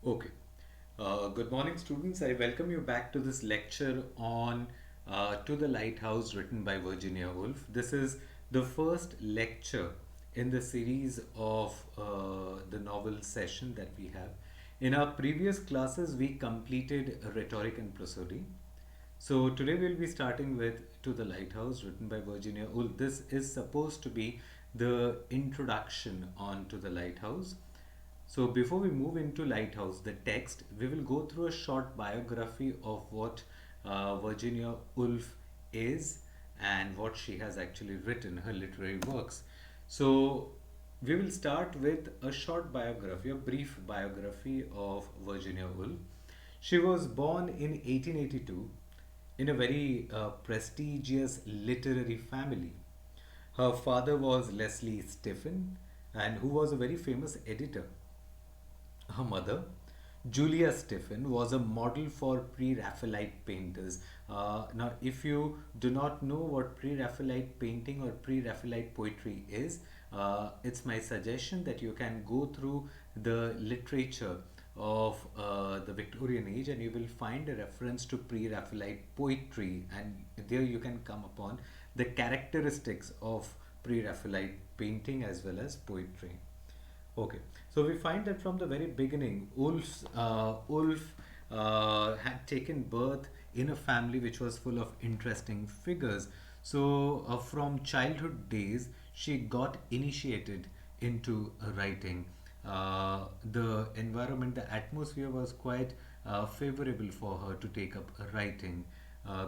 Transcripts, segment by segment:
Okay. Good morning, students. I welcome you back to this lecture on To the Lighthouse, written by Virginia Woolf. This is the first lecture in the series of the novel session that we have. In our previous classes, we completed rhetoric and prosody. So today we'll be starting with To the Lighthouse, written by Virginia Woolf. This is supposed to be the introduction on To the Lighthouse. So before we move into Lighthouse, the text, we will go through a short biography of what Virginia Woolf is and what she has actually written, her literary works. So we will start with a short biography, a brief biography of Virginia Woolf. She was born in 1882 in a very prestigious literary family. Her father was Leslie Stephen, and who was a very famous editor. Her mother, Julia Stephen, was a model for pre Raphaelite painters. Now, if you do not know what pre Raphaelite painting or pre Raphaelite poetry is, it's my suggestion that you can go through the literature of the Victorian age and you will find a reference to pre Raphaelite poetry, and there you can come upon the characteristics of pre Raphaelite painting as well as poetry. Okay, so we find that from the very beginning, Ulf had taken birth in a family which was full of interesting figures. So, from childhood days, she got initiated into writing. The environment, the atmosphere was quite favorable for her to take up writing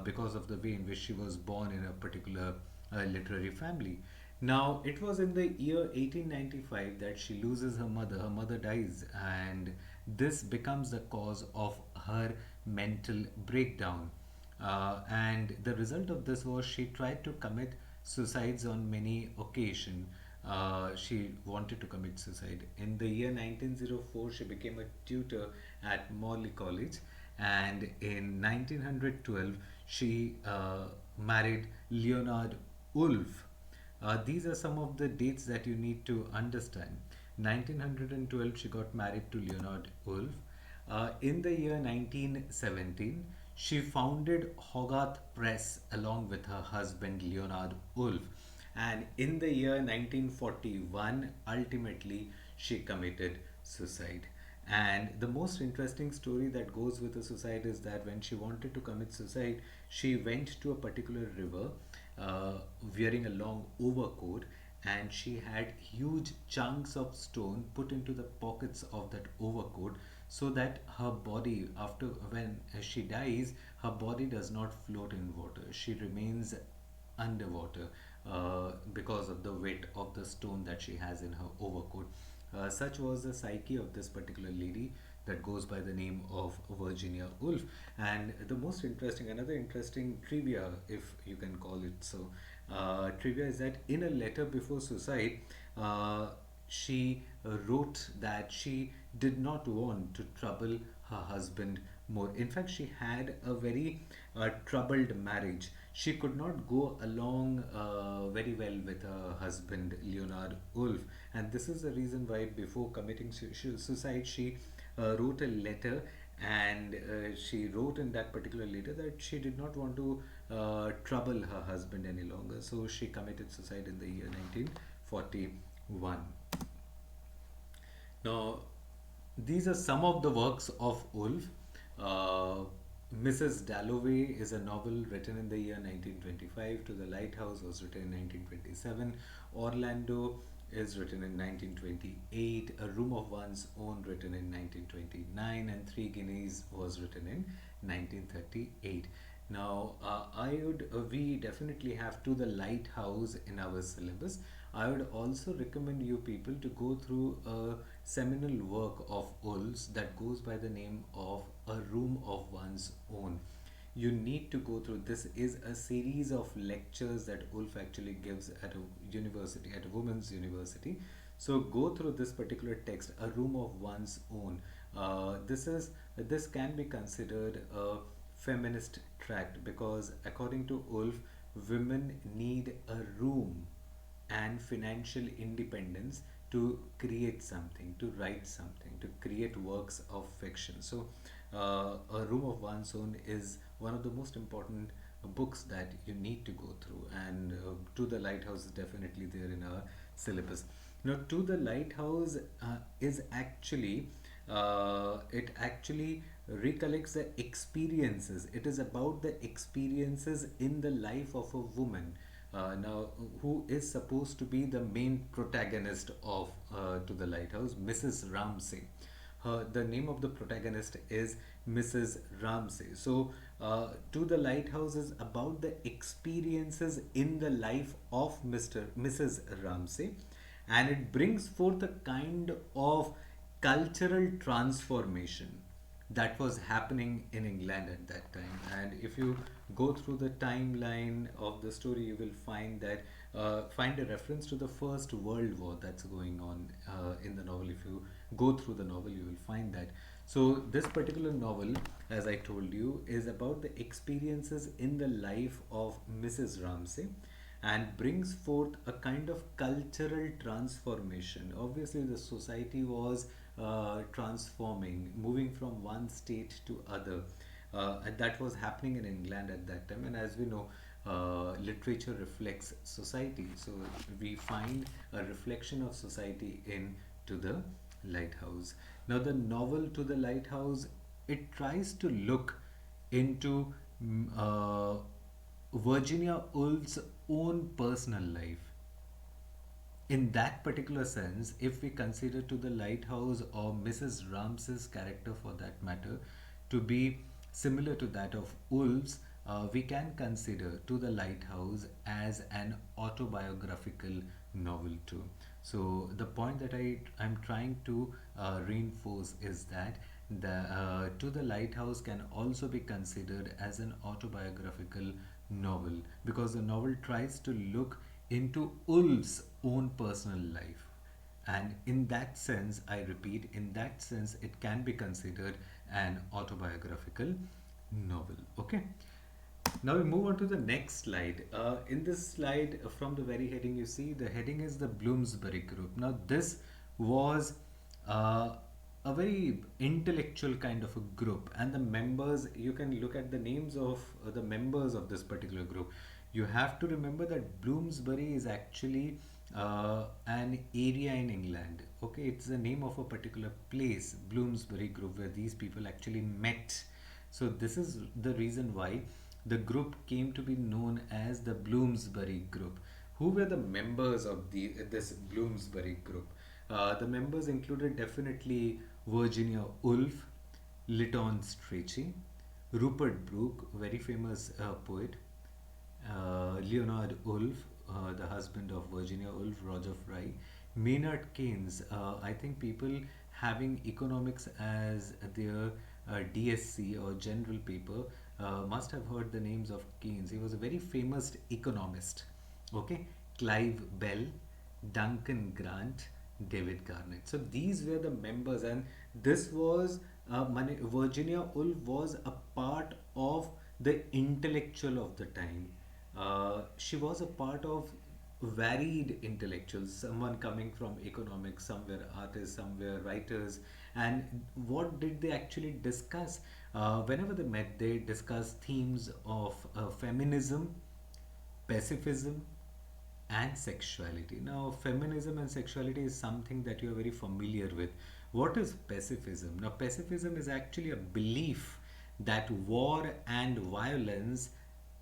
because of the way in which she was born in a particular literary family. Now, it was in the year 1895 that she loses her mother. Her mother dies, and this becomes the cause of her mental breakdown. And the result of this was she tried to commit suicides on many occasions. She wanted to commit suicide. In the year 1904, she became a tutor at Morley College, and in 1912, she married Leonard Woolf. These are some of the dates that you need to understand. 1912, she got married to Leonard Woolf. In the year 1917, she founded Hogarth Press along with her husband Leonard Woolf. And in the year 1941, ultimately, she committed suicide. And the most interesting story that goes with the suicide is that when she wanted to commit suicide, she went to a particular river uh, wearing a long overcoat, and she had huge chunks of stone put into the pockets of that overcoat so that her body, after when she dies, her body does not float in water. She remains underwater because of the weight of the stone that she has in her overcoat. Such was the psyche of this particular lady that goes by the name of Virginia Woolf. And the most interesting, another interesting trivia, if you can call it so, trivia is that in a letter before suicide, she wrote that she did not want to trouble her husband more. In fact, she had a very troubled marriage. She could not go along very well with her husband, Leonard Woolf. And this is the reason why, before committing suicide, she wrote a letter, and she wrote in that particular letter that she did not want to trouble her husband any longer. So she committed suicide in the year 1941. Now, these are some of the works of Woolf. Uh, Mrs. Dalloway is a novel written in the year 1925. To the Lighthouse was written in 1927. Orlando is written in 1928. A Room of One's Own written in 1929. And Three Guineas was written in 1938. Now, we definitely have To the Lighthouse in our syllabus. I would also recommend you people to go through a seminal work of Ulf's that goes by the name of A Room of One's Own. You need to go through. This is a series of lectures that Ulf actually gives at a university, at a women's university. So go through this particular text, A Room of One's Own. This can be considered a feminist tract because according to Ulf, women need a room and financial independence to create something, to write something, to create works of fiction. So, A Room of One's Own is one of the most important books that you need to go through, and To the Lighthouse is definitely there in our syllabus. Now, To the Lighthouse is actually it actually recollects the experiences. It is about the experiences in the life of a woman now who is supposed to be the main protagonist of To the Lighthouse, Mrs. Ramsay. The name of the protagonist is Mrs. Ramsay. So, To the Lighthouse is about the experiences in the life of Mrs. Ramsay, and it brings forth a kind of cultural transformation that was happening in England at that time. And if you go through the timeline of the story, you will find a reference to the First World War that's going on in the novel. If you go through the novel, you will find that. So this particular novel, as I told you, is about the experiences in the life of Mrs. Ramsay and brings forth a kind of cultural transformation. Obviously, the society was transforming, moving from one state to other. And that was happening in England at that time. And as we know, literature reflects society. So we find a reflection of society in To the Lighthouse. Now, the novel To the Lighthouse, it tries to look into Virginia Woolf's own personal life. In that particular sense, if we consider To the Lighthouse or Mrs. Ramsay's character for that matter to be similar to that of Wolves, we can consider To the Lighthouse as an autobiographical novel too. So the point that I'm trying to reinforce is that the To the Lighthouse can also be considered as an autobiographical novel because the novel tries to look into Ulf's own personal life. And in that sense, I repeat, in that sense, it can be considered an autobiographical novel. Okay. Now we move on to the next slide. In this slide, from the very heading, you see the heading is the Bloomsbury Group. Now, this was uh, a very intellectual kind of a group, and the members, you can look at the names of the members of this particular group. You have to remember that Bloomsbury is actually an area in England. Okay, it's the name of a particular place, Bloomsbury Group, where these people actually met. So this is the reason why the group came to be known as the Bloomsbury Group. Who were the members of this Bloomsbury Group? The members included definitely Virginia Woolf, Lytton Strachey, Rupert Brooke, very famous poet, Leonard Woolf, the husband of Virginia Woolf, Roger Fry, Maynard Keynes. I think people having economics as their DSC or general paper must have heard the names of Keynes. He was a very famous economist. Okay, Clive Bell, Duncan Grant, David Garnett. So these were the members, and this was Virginia Woolf was a part of the intellectual of the time. She was a part of varied intellectuals, someone coming from economics, some were artists, some were writers. And what did they actually discuss? Whenever they met, they discussed themes of feminism, pacifism, and sexuality. Now, feminism and sexuality is something that you are very familiar with. What is pacifism? Now, pacifism is actually a belief that war and violence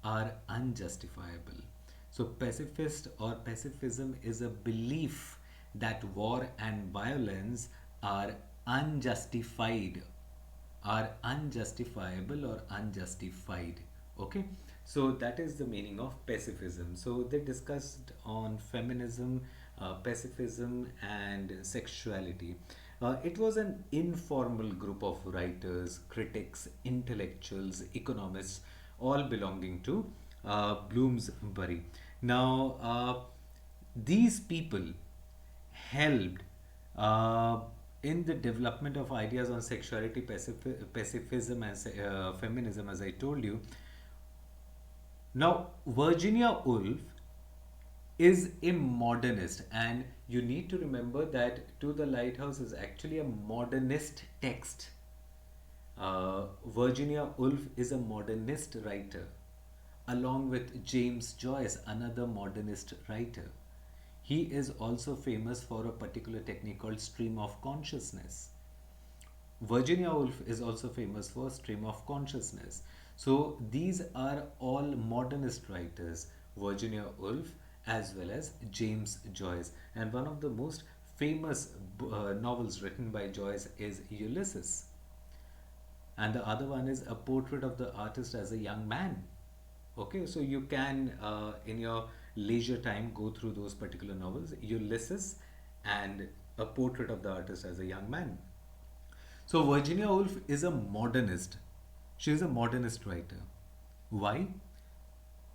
are unjustifiable. So, pacifist or pacifism is a belief that war and violence are unjustified, are unjustifiable or unjustified. Okay, so that is the meaning of pacifism. So they discussed on feminism, pacifism, and sexuality. It was an informal group of writers, critics, intellectuals, economists, all belonging to Bloomsbury. Now, these people helped uh, in the development of ideas on sexuality, pacifism, and feminism, as I told you. Now, Virginia Woolf is a modernist, and you need to remember that To the Lighthouse is actually a modernist text. Virginia Woolf is a modernist writer, along with James Joyce, another modernist writer. He is also famous for a particular technique called stream of consciousness. Virginia Woolf is also famous for stream of consciousness. So these are all modernist writers, Virginia Woolf as well as James Joyce. And one of the most famous novels written by Joyce is Ulysses. And the other one is A Portrait of the Artist as a Young Man. Okay, so you can, in your leisure time, go through those particular novels, Ulysses and A Portrait of the Artist as a Young Man. So Virginia Woolf is a modernist. She is a modernist writer. Why?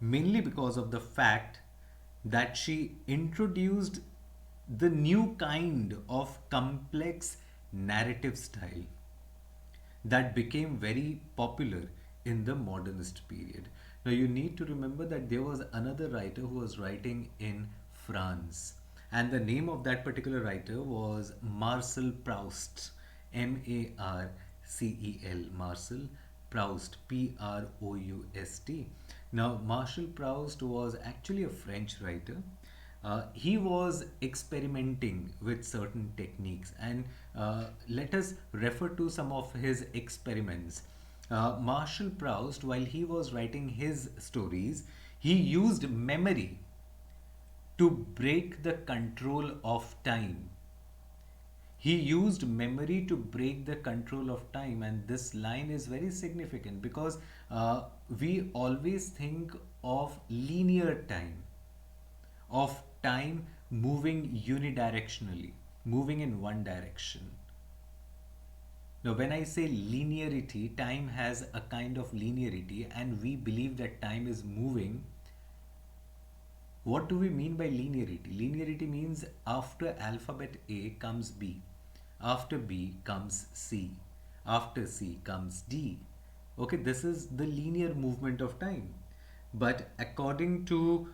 Mainly because of the fact that she introduced the new kind of complex narrative style that became very popular in the modernist period. Now, you need to remember that there was another writer who was writing in France, and the name of that particular writer was Marcel Proust, Marcel, Marcel Proust, Proust. Now, Marcel Proust was actually a French writer. He was experimenting with certain techniques, and let us refer to some of his experiments. Marshall Proust, while he was writing his stories, he used memory to break the control of time. He used memory to break the control of time, and this line is very significant because we always think of linear time, of time moving unidirectionally, moving in one direction. Now, when I say linearity, time has a kind of linearity, and we believe that time is moving. What do we mean by linearity? Linearity means after alphabet A comes B, after B comes C, after C comes D. Okay, this is the linear movement of time. But according to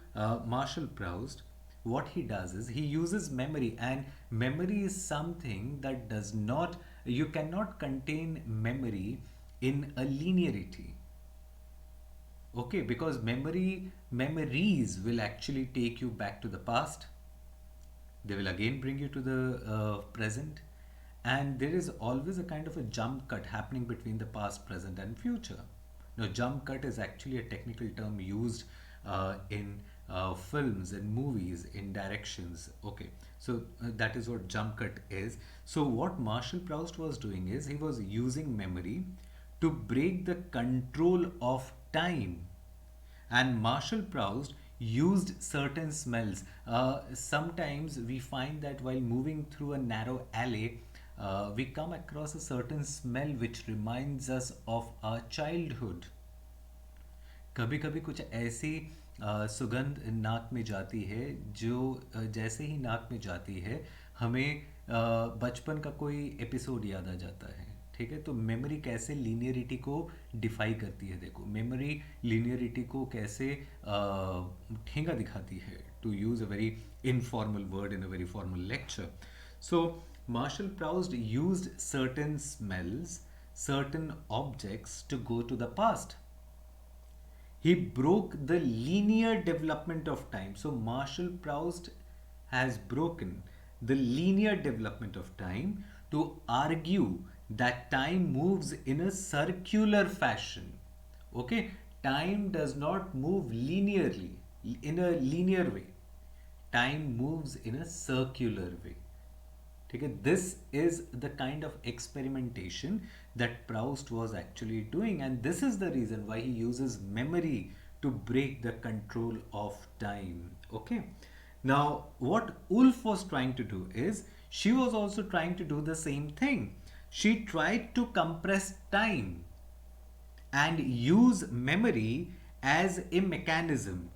Marshall Proust, what he does is he uses memory, and memory is something that does not, you cannot contain memory in a linearity. Okay, because memories will actually take you back to the past. They will again bring you to the present, and there is always a kind of a jump cut happening between the past, present, and future. Now, jump cut is actually a technical term used in films and movies, in directions. Okay, so that is what jump cut is. So, what Marshall Proust was doing is he was using memory to break the control of time. And Marshall Proust used certain smells. Sometimes we find that while moving through a narrow alley, we come across a certain smell which reminds us of our childhood. कभी कभी कुछ ऐसी सुगंध नाक में जाती है जो जैसे ही नाक में जाती है हमें बचपन का कोई एपिसोड याद आ जाता है। ठीक है, तो मेमोरी कैसे लीनियरिटी को डिफाई करती है, देखो मेमोरी लीनियरिटी को कैसे ठेंगा दिखाती है, to use a very informal word in a very formal lecture. So Marshall Proust used certain smells, certain objects to go to the past. He broke the linear development of time. So Marshall Proust has broken the linear development of time to argue that time moves in a circular fashion. Okay, time does not move linearly, in a linear way. Time moves in a circular way. ठीक है, this is the kind of experimentation that Proust was actually doing, and this is the reason why he uses memory to break the control of time. Okay, now what Woolf was trying to do is she was also trying to do the same thing. She tried to compress time and use memory as a mechanism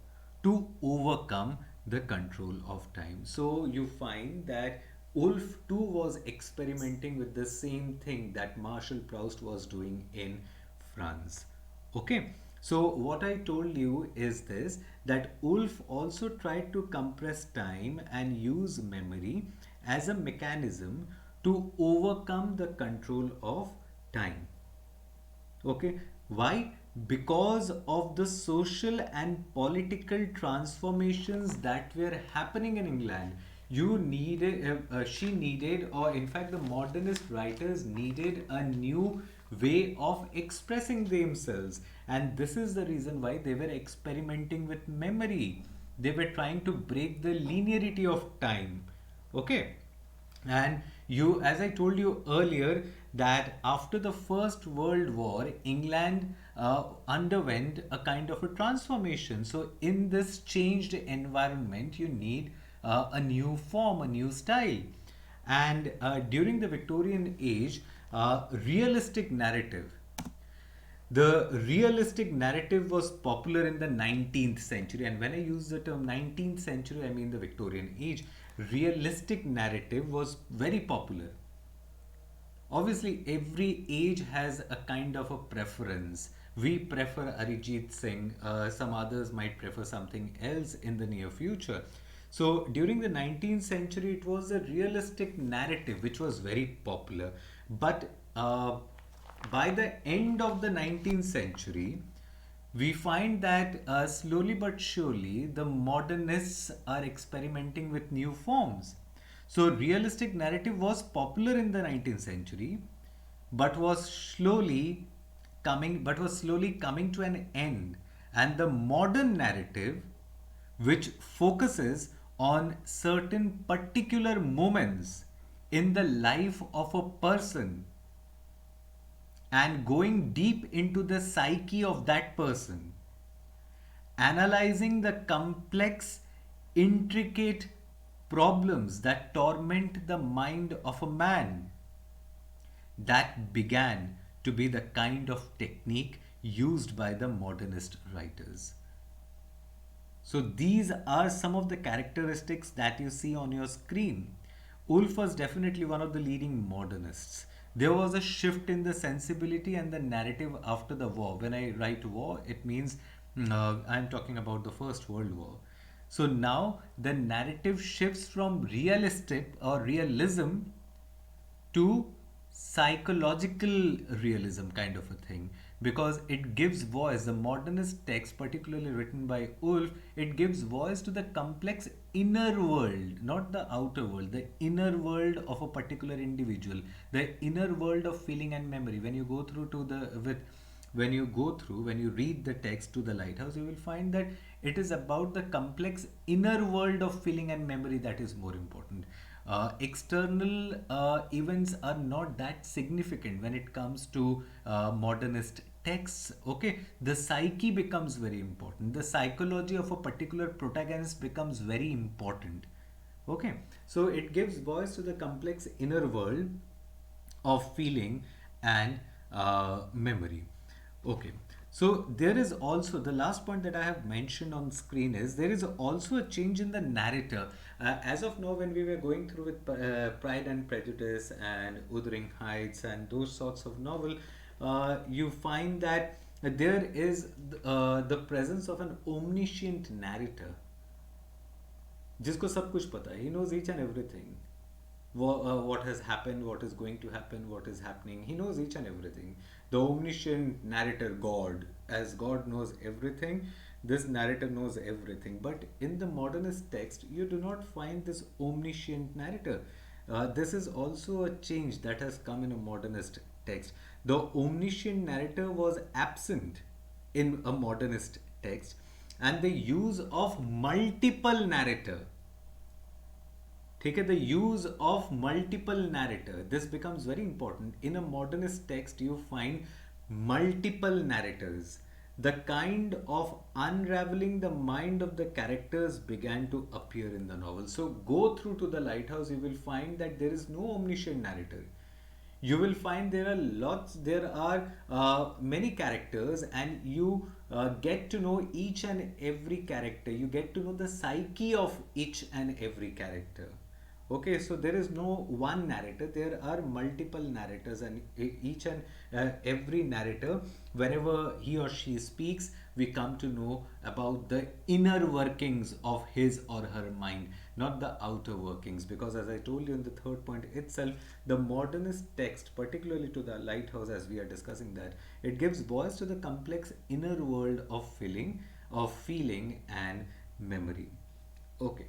to overcome the control of time. So you find that Woolf too was experimenting with the same thing that Marshall Proust was doing in France. Okay, So what I told you is this, that Ulf also tried to compress time and use memory as a mechanism to overcome the control of time. Okay, why? Because of the social and political transformations that were happening in England. You needed, she needed, or in fact, the modernist writers needed a new way of expressing themselves, and this is the reason why they were experimenting with memory. They were trying to break the linearity of time. Okay, and you, as I told you earlier, that after the First World War, England underwent a kind of a transformation. So, in this changed environment, you need a new form, a new style. And during the Victorian age, realistic narrative, the realistic narrative was popular in the 19th century, and when I use the term 19th century, I mean the Victorian age. Realistic narrative was very popular. Obviously, every age has a kind of a preference. We prefer Arijit Singh, some others might prefer something else in the near future. So, during the 19th century, it was a realistic narrative which was very popular. But by the end of the 19th century, we find that slowly but surely the modernists are experimenting with new forms. So, realistic narrative was popular in the 19th century, but was slowly coming to an end. And the modern narrative, which focuses on certain particular moments in the life of a person and going deep into the psyche of that person, analyzing the complex, intricate problems that torment the mind of a man. That began to be the kind of technique used by the modernist writers. So these are some of the characteristics that you see on your screen. Ulf was definitely one of the leading modernists. There was a shift in the sensibility and the narrative after the war. When I write war, it means I'm talking about the First World War. So now the narrative shifts from realistic or realism to psychological realism kind of a thing, because it gives voice, the modernist text particularly written by Ulf, it gives voice to the complex inner world, not the outer world, the inner world of a particular individual, the inner world of feeling and memory. When you go through to the with when you read the text To the Lighthouse, you will find that it is about the complex inner world of feeling and memory that is more important. External events are not that significant when it comes to modernist texts. Okay, the psyche becomes very important, the psychology of a particular protagonist becomes very important. Okay, so it gives voice to the complex inner world of feeling and memory. Okay, so there is also the last point that I have mentioned on screen is there is also a change in the narrator. As of now, when we were going through with Pride and Prejudice and Wuthering Heights and those sorts of novel, you find that there is the presence of an omniscient narrator जिसको सब कुछ पता है. He knows each and everything. What has happened, what is going to happen, what is happening. He knows each and everything. The omniscient narrator, God, as God knows everything, this narrator knows everything. But in the modernist text, you do not find this omniscient narrator. This is also a change that has come in a modernist text. The omniscient narrator was absent in a modernist text, and the use of multiple narrator. ठीक है, the use of multiple narrator, this becomes very important. In a modernist text, you find multiple narrators. The kind of unraveling the mind of the characters began to appear in the novel. So go through To the Lighthouse, you will find that there is no omniscient narrator. You will find there are many characters, and you get to know each and every character. You get to know the psyche of each and every character. Okay, so there is no one narrator, there are multiple narrators, and each and every narrator, whenever he or she speaks, we come to know about the inner workings of his or her mind, not the outer workings. Because, as I told you in the third point itself, the modernist text, particularly to the lighthouse, as we are discussing that, it gives voice to the complex inner world of feeling and memory. Okay.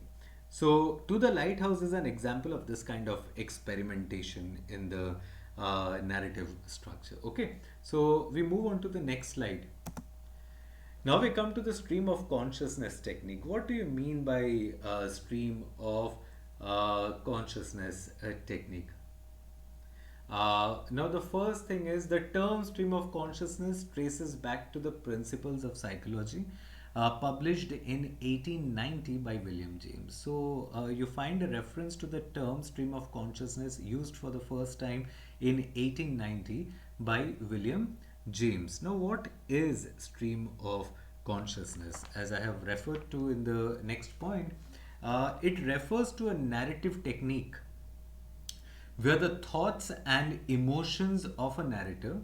So, To the Lighthouse is an example of this kind of experimentation in the narrative structure. Okay. So, we move on to the next slide. Now we come to the stream of consciousness technique. What do you mean by stream of consciousness technique? Now, the first thing is the term stream of consciousness traces back to the principles of psychology published in 1890 by William James. So, you find a reference to the term stream of consciousness used for the first time in 1890 by William James. Now, what is stream of consciousness? As I have referred to in the next point, it refers to a narrative technique where the thoughts and emotions of a narrator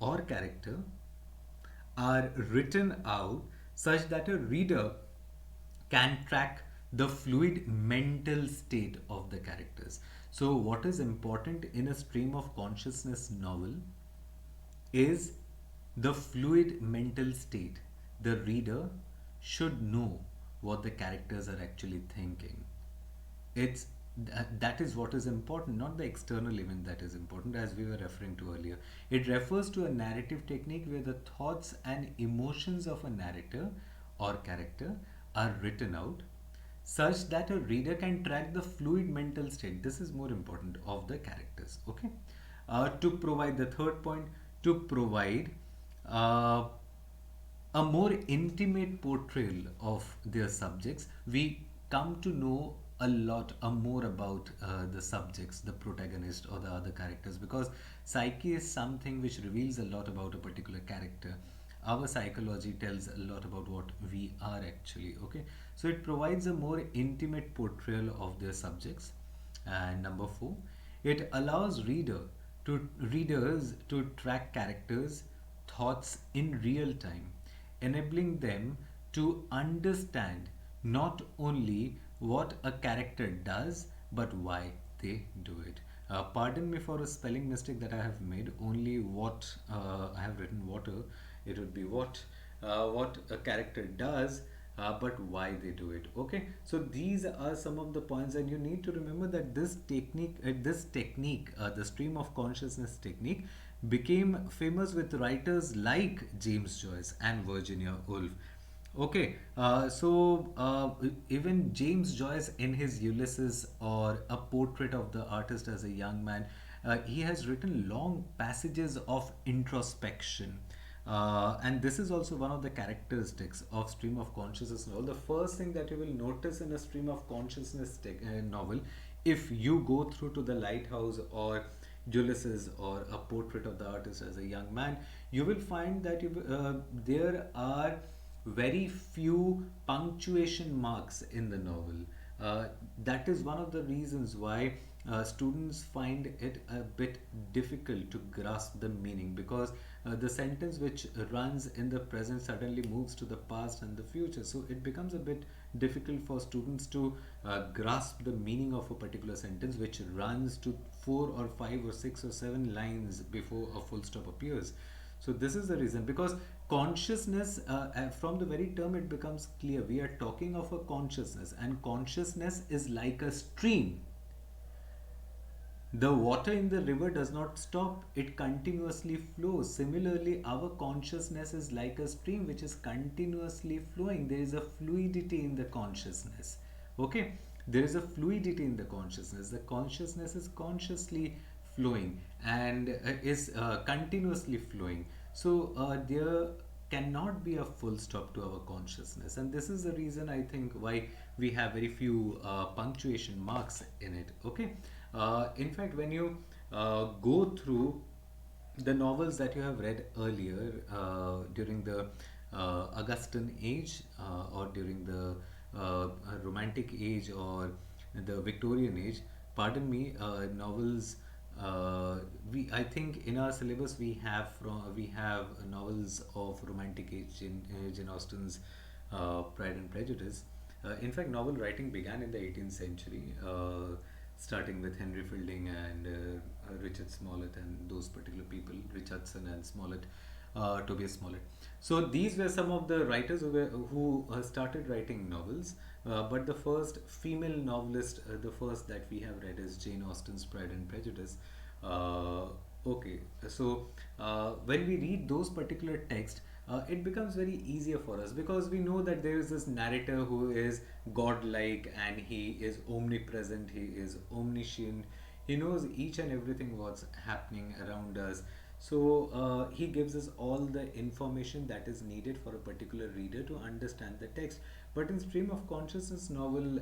or character are written out such that a reader can track the fluid mental state of the characters. So, what is important in a stream of consciousness novel is the fluid mental state. The reader should know what the characters are actually thinking. That is what is important, not the external event that is important, as we were referring to earlier. It refers to a narrative technique where the thoughts and emotions of a narrator or character are written out such that a reader can track the fluid mental state, this is more important, of the characters. Okay. To provide the third point, to provide uh, a more intimate portrayal of their subjects, we come to know a lot more about the subjects, the protagonist or the other characters, because psyche is something which reveals a lot about a particular character. Our psychology tells a lot about what we are actually. Okay, so it provides a more intimate portrayal of their subjects. And number four, it allows readers to track characters' thoughts in real time, enabling them to understand not only what a character does but why they do it. Pardon me for a spelling mistake that I have made. Only what I have written water, it would be what a character does, but why they do it. Okay, so these are some of the points, and you need to remember that this technique, the stream of consciousness technique, became famous with writers like James Joyce and Virginia Woolf. Okay, even James Joyce, in his Ulysses, or A Portrait of the Artist as a Young Man, he has written long passages of introspection. And this is also one of the characteristics of stream of consciousness novel. The first thing that you will notice in a stream of consciousness novel, if you go through to The Lighthouse or Ulysses or A Portrait of the Artist as a Young Man, you will find that there are very few punctuation marks in the novel. That is one of the reasons why students find it a bit difficult to grasp the meaning, because the sentence which runs in the present suddenly moves to the past and the future. So it becomes a bit difficult for students to grasp the meaning of a particular sentence which runs to 4 or 5 or 6 or 7 lines before a full stop appears. So this is the reason, because consciousness, from the very term it becomes clear, we are talking of a consciousness, and consciousness is like a stream. The water in the river does not stop, it continuously flows. Similarly, our consciousness is like a stream which is continuously flowing. There is a fluidity in the consciousness. Okay, there is a fluidity in the consciousness. The consciousness is consciously flowing and is continuously flowing. So, there cannot be a full stop to our consciousness, and this is the reason I think why we have very few punctuation marks in it. Okay, in fact, when you go through the novels that you have read earlier during the Augustan age or during the romantic age, or the Victorian age. Pardon me, novels. We I think in our syllabus we have novels of romantic age in Jane Austen's Pride and Prejudice. In fact, novel writing began in the 18th century, starting with Henry Fielding and Richard Smollett and those particular people, Richardson and Smollett, Tobias Smollett. So these were some of the writers who started writing novels. But the first female novelist, the first that we have read is Jane Austen's Pride and Prejudice. Uh, okay, so when we read those particular texts, it becomes very easier for us because we know that there is this narrator who is godlike and he is omnipresent, he is omniscient, he knows each and everything what's happening around us. So he gives us all the information that is needed for a particular reader to understand the text. But in Stream of Consciousness novel,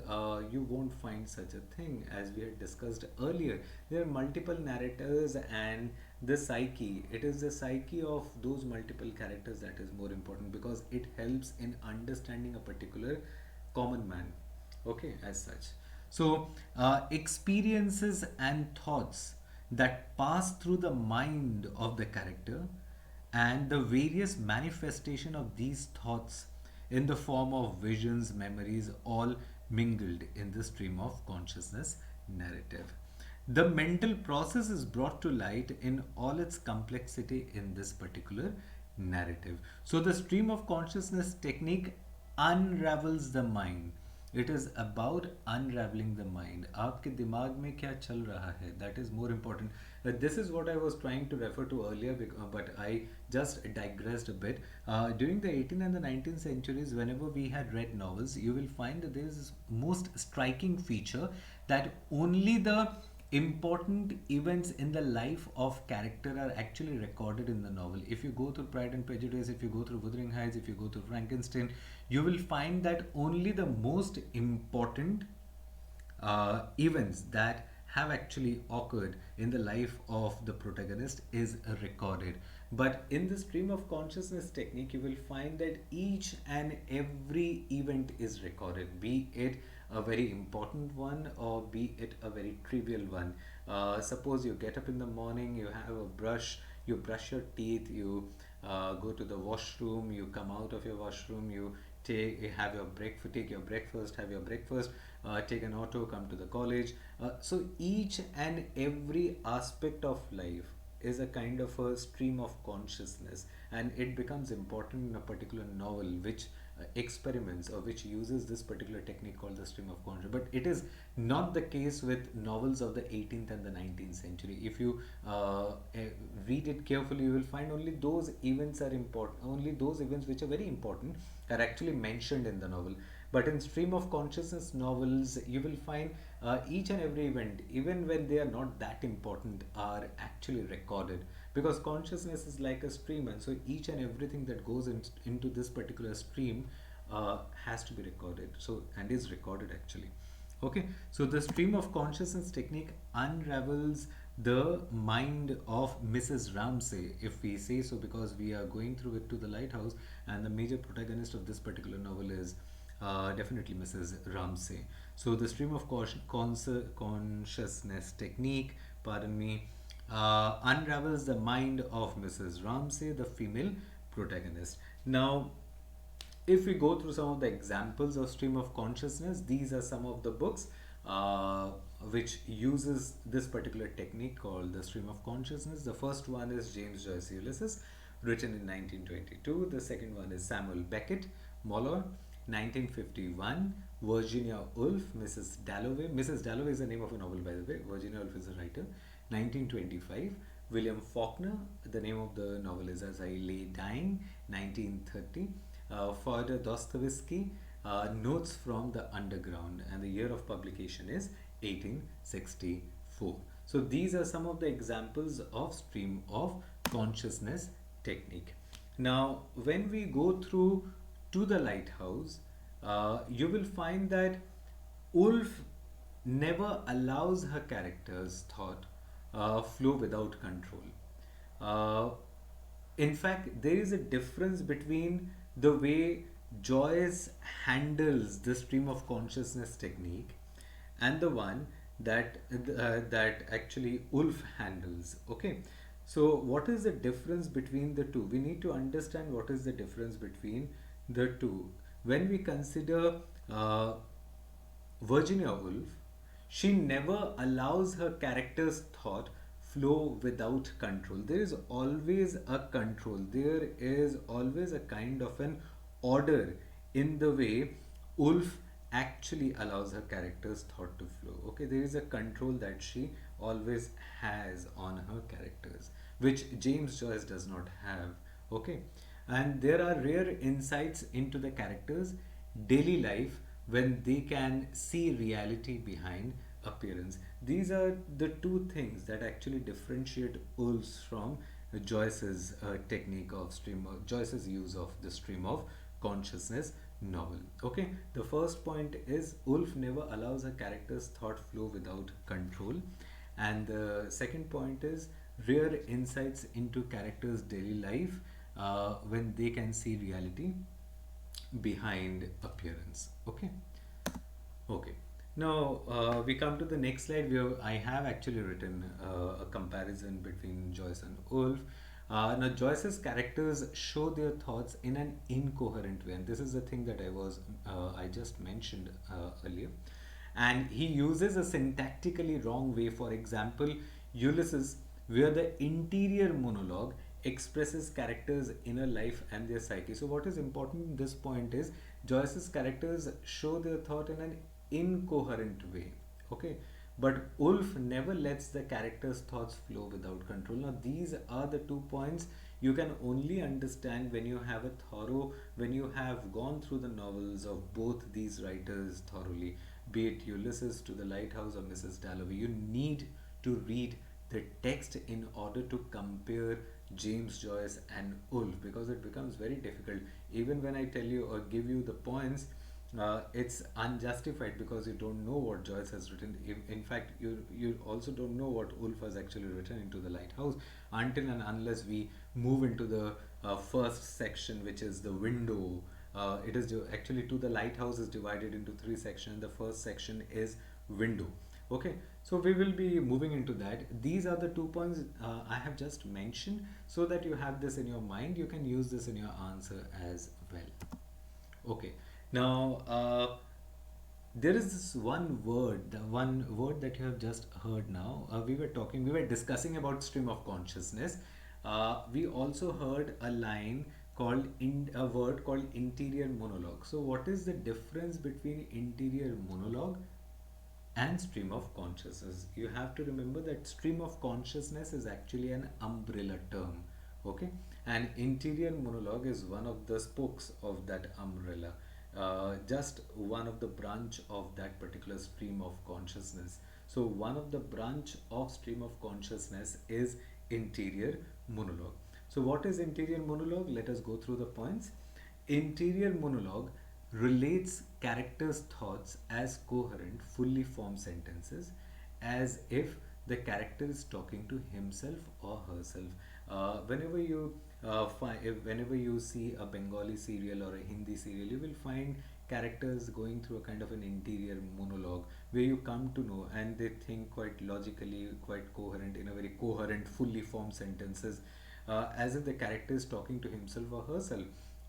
you won't find such a thing. As we had discussed earlier, there are multiple narrators and the psyche. It is the psyche of those multiple characters that is more important because it helps in understanding a particular common man. Okay, as such. So, experiences and thoughts that pass through the mind of the character and the various manifestation of these thoughts in the form of visions, memories, all mingled in the stream of consciousness narrative. The mental process is brought to light in all its complexity in this particular narrative. So, the stream of consciousness technique unravels the mind. It is about unraveling the mind. आपके दिमाग में क्या चल रहा है? That is more important. This is what I was trying to refer to earlier, but I just digressed a bit. During the 18th and the 19th centuries, whenever we had read novels, you will find that there is this most striking feature that only the important events in the life of character are actually recorded in the novel. If you go through Pride and Prejudice, if you go through Wuthering Heights, if you go through Frankenstein, you will find that only the most important events that have actually occurred in the life of the protagonist is recorded. But in the stream of consciousness technique, you will find that each and every event is recorded, be it a very important one or be it a very trivial one. Suppose you get up in the morning, you have a brush, you brush your teeth, you go to the washroom, you come out of your washroom, you have your breakfast, take your breakfast, have your breakfast, take an auto, come to the college. So each and every aspect of life is a kind of a stream of consciousness, and it becomes important in a particular novel which experiments or which uses this particular technique called the stream of consciousness. But it is not the case with novels of the 18th and the 19th century. If you read it carefully, you will find only those events are important, only those events which are very important are actually mentioned in the novel. But in stream of consciousness novels, you will find each and every event, even when they are not that important, are actually recorded because consciousness is like a stream, and so each and everything that goes into this particular stream has to be recorded. So and is recorded actually. Okay, so the stream of consciousness technique unravels the mind of Mrs. Ramsay, if we say so, because we are going through it to the lighthouse, and the major protagonist of this particular novel is definitely Mrs. Ramsay. So the stream of consciousness technique, pardon me, unravels the mind of Mrs. Ramsay, the female protagonist. Now, if we go through some of the examples of stream of consciousness, these are some of the books which uses this particular technique called the stream of consciousness. The first one is James Joyce Ulysses, written in 1922. The second one is Samuel Beckett, Moller, 1951. Virginia Woolf, Mrs. Dalloway. Mrs. Dalloway is the name of a novel, by the way. Virginia Woolf is a writer. 1925. William Faulkner, the name of the novel is As I Lay Dying, 1930. Fyodor Dostoevsky, Notes from the Underground, and the year of publication is 1864. So these are some of the examples of stream of consciousness technique. Now, when we go through To the Lighthouse, you will find that Woolf never allows her character's thought flow without control. Uh, in fact, there is a difference between the way Joyce handles the stream of consciousness technique and the one that actually Ulf handles. Okay, so what is the difference between the two? We need to understand what is the difference between the two when we consider uh, Virginia Woolf. She never allows her character's thought flow without control. There is always a control. There is always a kind of an order in the way Wolf actually allows her character's thought to flow. Okay, there is a control that she always has on her characters, which James Joyce does not have. Okay, and there are rare insights into the characters' daily life when they can see reality behind appearance. These are the two things that actually differentiate Wolves from Joyce's technique of Joyce's use of the stream of consciousness novel. Okay, the first point is Wolf never allows a character's thought flow without control, and the second point is rare insights into characters' daily life when they can see reality behind appearance. Okay. Okay. Now we come to the next slide where I have actually written a comparison between Joyce and Wolf. Now Joyce's characters show their thoughts in an incoherent way, and this is the thing that I just mentioned earlier. And he uses a syntactically wrong way. For example, Ulysses, where the interior monologue expresses characters' inner life and their psyche. So, what is important in this point is Joyce's characters show their thought in an incoherent way. Okay, but Ulf never lets the character's thoughts flow without control. Now, these are the 2 points you can only understand when you have a thorough, when you have gone through the novels of both these writers thoroughly, be it Ulysses, To the Lighthouse, or Mrs. Dalloway. You need to read the text in order to compare James Joyce and Ulf, because it becomes very difficult. Even when I tell you or give you the points, it's unjustified because you don't know what Joyce has written. In fact, you also don't know what Ulf has actually written into The Lighthouse until and unless we move into the first section, which is the window. Actually, To the Lighthouse is divided into three sections. The first section is window. Okay, so we will be moving into that. These are the 2 points I have just mentioned, so that you have this in your mind. You can use this in your answer as well. Okay, now there is this one word, the one word that you have just heard now. We were discussing about stream of consciousness. We also heard a word called interior monologue. So, what is the difference between interior monologue and stream of consciousness? You have to remember that stream of consciousness is actually an umbrella term. Okay, and interior monologue is one of the spokes of that umbrella, just one of the branch of that particular stream of consciousness. So one of the branch of stream of consciousness is interior monologue. So what is interior monologue? Let us go through the points. Interior monologue relates characters' thoughts as coherent, fully formed sentences, as if the character is talking to himself or herself. Whenever you see a Bengali serial or a Hindi serial, you will find characters going through a kind of an interior monologue where you come to know, and they think quite logically, quite coherent, in a very coherent, fully formed sentences, as if the character is talking to himself or herself.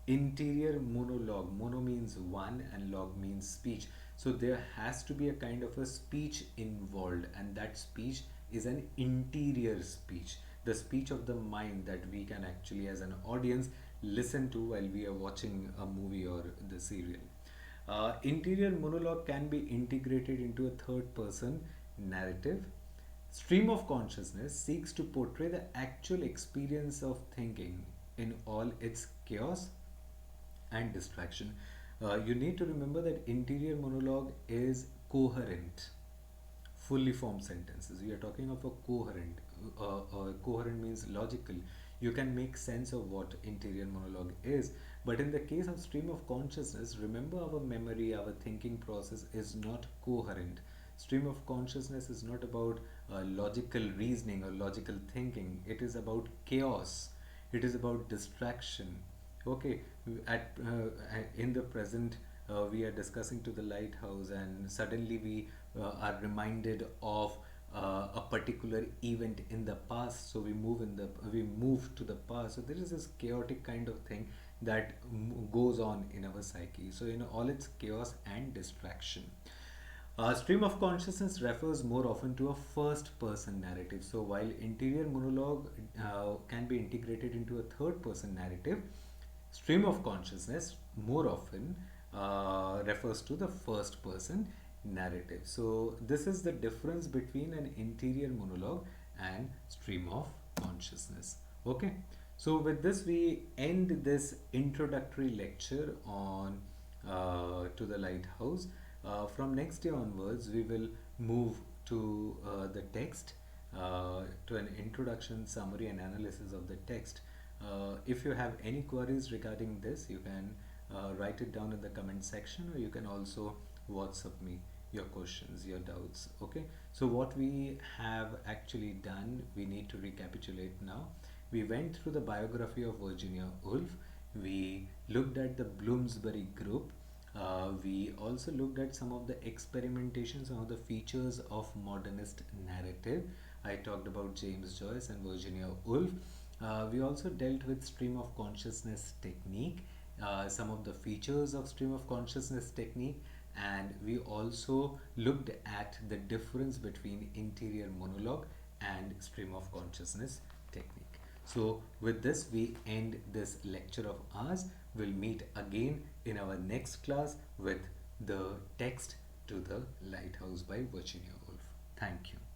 Interior monologue. Mono means one and log means speech. So there has to be a kind of a speech involved, and that speech is an interior speech. The speech of the mind that we can actually, as an audience, listen to while we are watching a movie or the serial. Interior monologue can be integrated into a third person narrative. Stream of consciousness seeks to portray the actual experience of thinking in all its chaos and distraction. You need to remember that interior monologue is coherent, fully formed sentences. We are talking of a coherent. Coherent means logical. You can make sense of what interior monologue is. But in the case of stream of consciousness, remember, our memory, our thinking process is not coherent. Stream of consciousness is not about logical reasoning or logical thinking. It is about chaos. It is about distraction. Okay, at in the present we are discussing To the Lighthouse, and suddenly we are reminded of a particular event in the past. So we move to the past. So there is this chaotic kind of thing that goes on in our psyche. So in all its chaos and distraction. Stream of consciousness refers more often to a first person narrative. So, while interior monologue can be integrated into a third person narrative, stream of consciousness more often refers to the first person narrative. So, this is the difference between an interior monologue and stream of consciousness. Okay, so with this, we end this introductory lecture on To the Lighthouse. From next day onwards, we will move to the text, to an introduction, summary, and analysis of the text. If you have any queries regarding this, you can write it down in the comment section, or you can also WhatsApp me your questions, your doubts. Okay, so what we have actually done, we need to recapitulate now. We went through the biography of Virginia Woolf. We looked at the Bloomsbury Group. We also looked at some of the experimentation, some of the features of modernist narrative. I talked about James Joyce and Virginia Woolf. We also dealt with stream of consciousness technique, some of the features of stream of consciousness technique, and we also looked at the difference between interior monologue and stream of consciousness technique. So, with this, we end this lecture of ours. We'll meet again in our next class with the text To the Lighthouse by Virginia Woolf. Thank you.